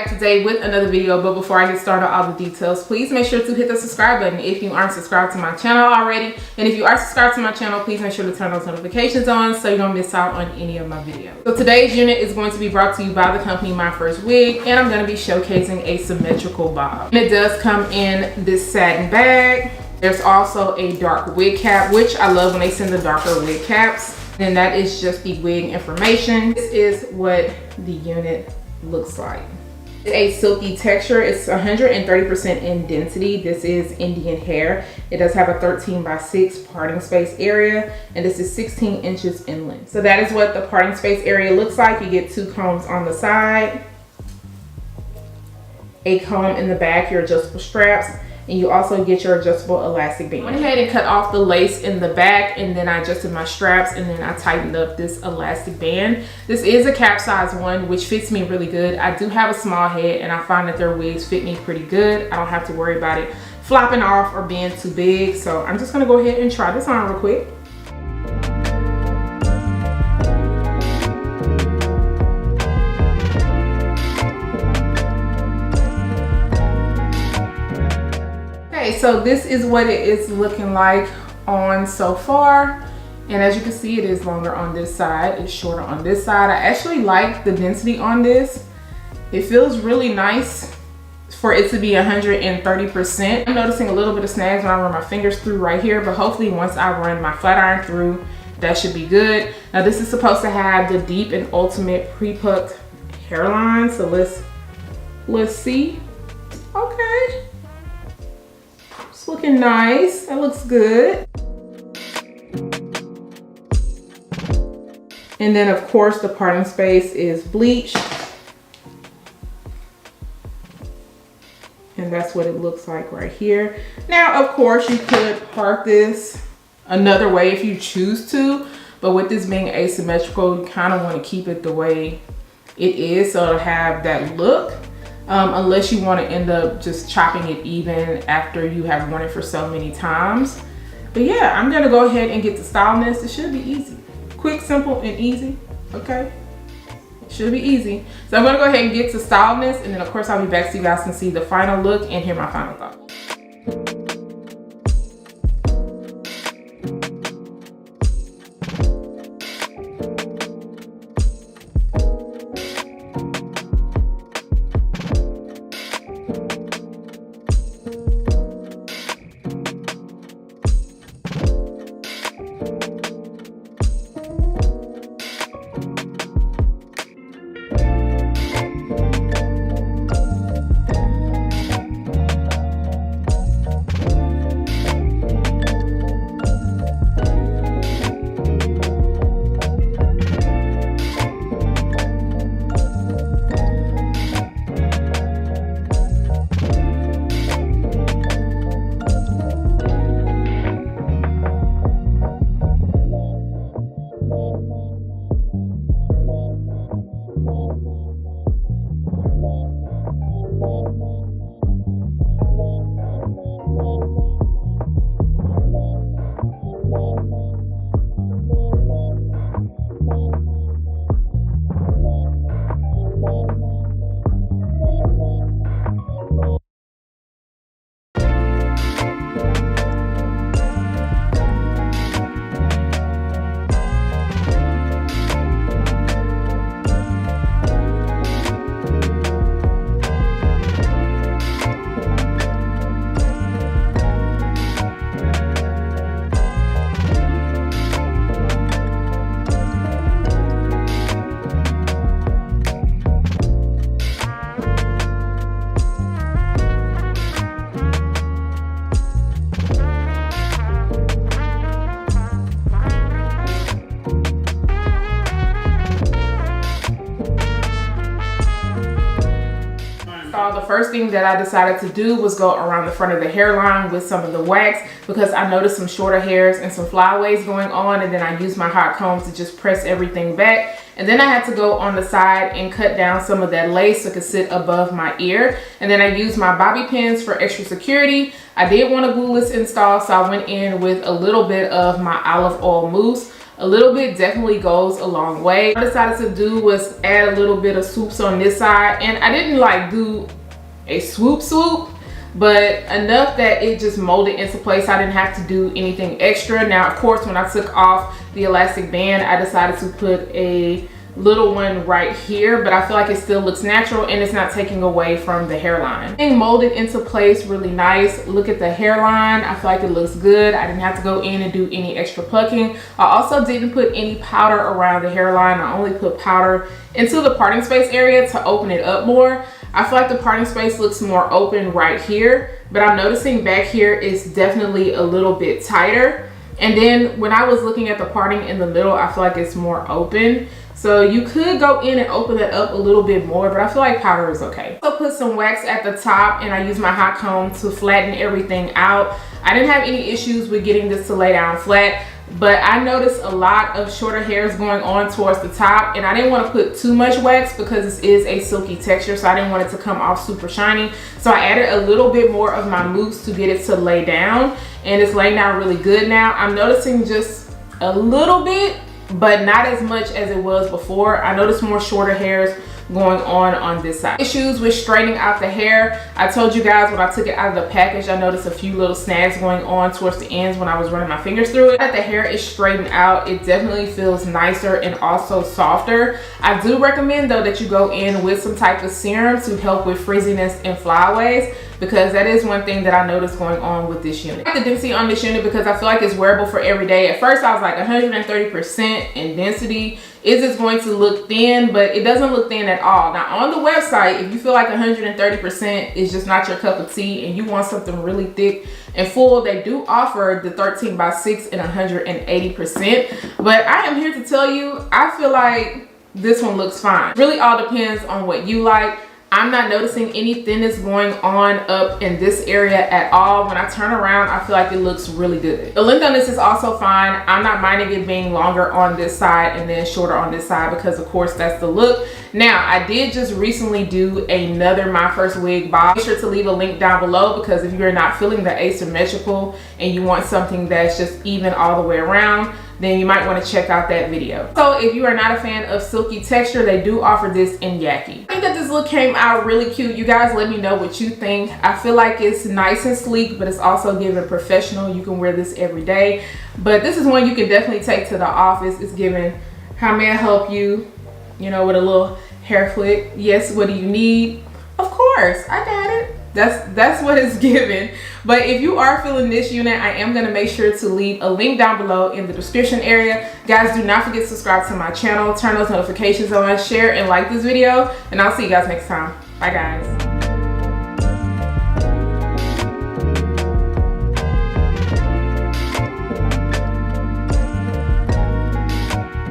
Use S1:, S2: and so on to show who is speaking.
S1: Back today with another video, but before I get started on all the details, please make sure to hit the subscribe button if you aren't subscribed to my channel already. And if you are subscribed to my channel, please make sure to turn those notifications on so you don't miss out on any of my videos. So today's unit is going to be brought to you by the company Myfirstwig, and I'm going to be showcasing a symmetrical bob. And it does come in this satin bag. There's also a dark wig cap, which I love when they send the darker wig caps. And that is just the wig information. This is what the unit looks like. It's a silky texture. It's 130% in density. This is Indian hair. It does have a 13x6 parting space area, and this is 16 inches in length. So that is what the parting space area looks like. You get 2 combs on the side, a comb in the back, your adjustable straps, and you also get your adjustable elastic band. I went ahead and cut off the lace in the back, and then I adjusted my straps, and then I tightened up this elastic band. This is a cap size one, which fits me really good. I do have a small head, and I find that their wigs fit me pretty good. I don't have to worry about it flopping off or being too big. So I'm just gonna go ahead and try this on real quick. So this is what it is looking like on so far, and as you can see, it is longer on this side, it's shorter on this side. I actually like the density on this. It feels really nice for it to be 130%. I'm noticing a little bit of snags when I run my fingers through right here, but hopefully once I run my flat iron through, that should be good. Now this is supposed to have the deep and ultimate pre-plucked hairline, so let's see. Okay. It's looking nice. That looks good. And then of course the parting space is bleached. And that's what it looks like right here. Now, of course, you could part this another way if you choose to, but with this being asymmetrical, you kind of want to keep it the way it is so it'll have that look. Unless you want to end up just chopping it even after you have worn it for so many times. But yeah, I'm going to go ahead and get to styling this. It should be easy. Quick, simple, and easy. Okay? It should be easy. So I'm going to go ahead and get to styling this, and then of course I'll be back so you guys can see the final look and hear my final thoughts. The first thing that I decided to do was go around the front of the hairline with some of the wax, because I noticed some shorter hairs and some flyaways going on, and then I used my hot comb to just press everything back. And then I had to go on the side and cut down some of that lace so it could sit above my ear. And then I used my bobby pins for extra security. I did want a glueless install, so I went in with a little bit of my olive oil mousse. A little bit definitely goes a long way. What I decided to do was add a little bit of swoops on this side, and I didn't like do a swoop, but enough that it just molded into place. I didn't have to do anything extra. Now, of course, when I took off the elastic band, I decided to put a little one right here, but I feel like it still looks natural and it's not taking away from the hairline. Being molded into place really nice. Look at the hairline. I feel like it looks good. I didn't have to go in and do any extra plucking. I also didn't put any powder around the hairline. I only put powder into the parting space area to open it up more. I feel like the parting space looks more open right here, but I'm noticing back here is definitely a little bit tighter. And then when I was looking at the parting in the middle, I feel like it's more open. So you could go in and open it up a little bit more, but I feel like powder is okay. So put some wax at the top, and I use my hot comb to flatten everything out. I didn't have any issues with getting this to lay down flat, but I noticed a lot of shorter hairs going on towards the top, and I didn't want to put too much wax because this is a silky texture, so I didn't want it to come off super shiny. So I added a little bit more of my mousse to get it to lay down, and it's laying down really good now. I'm noticing just a little bit, but not as much as it was before. I noticed more shorter hairs going on this side. Issues with straightening out the hair. I told you guys when I took it out of the package, I noticed a few little snags going on towards the ends when I was running my fingers through it. Now that the hair is straightened out, it definitely feels nicer and also softer. I do recommend though that you go in with some type of serum to help with frizziness and flyaways, because that is one thing that I noticed going on with this unit. I like the density on this unit because I feel like it's wearable for every day. At first I was like 130% in density. Is this going to look thin? But it doesn't look thin at all. Now on the website, if you feel like 130% is just not your cup of tea and you want something really thick and full, they do offer the 13x6 and 180%. But I am here to tell you, I feel like this one looks fine. Really all depends on what you like. I'm not noticing any thinness going on up in this area at all. When I turn around, I feel like it looks really good. The length on this is also fine. I'm not minding it being longer on this side and then shorter on this side because of course that's the look. Now, I did just recently do another Myfirstwig bob. Make sure to leave a link down below because if you're not feeling the asymmetrical and you want something that's just even all the way around, then you might want to check out that video. So if you are not a fan of silky texture, they do offer this in Yaki. I think that this look came out really cute. You guys let me know what you think. I feel like it's nice and sleek, but it's also giving professional. You can wear this every day. But this is one you can definitely take to the office. It's giving, how may I help you? You know, with a little hair flick. Yes, what do you need? Of course, I got it. That's what it's given. But if you are feeling this unit, I am going to make sure to leave a link down below in the description area. Guys, do not forget to subscribe to my channel, turn those notifications on, share and like this video, and I'll see you guys next time. Bye guys.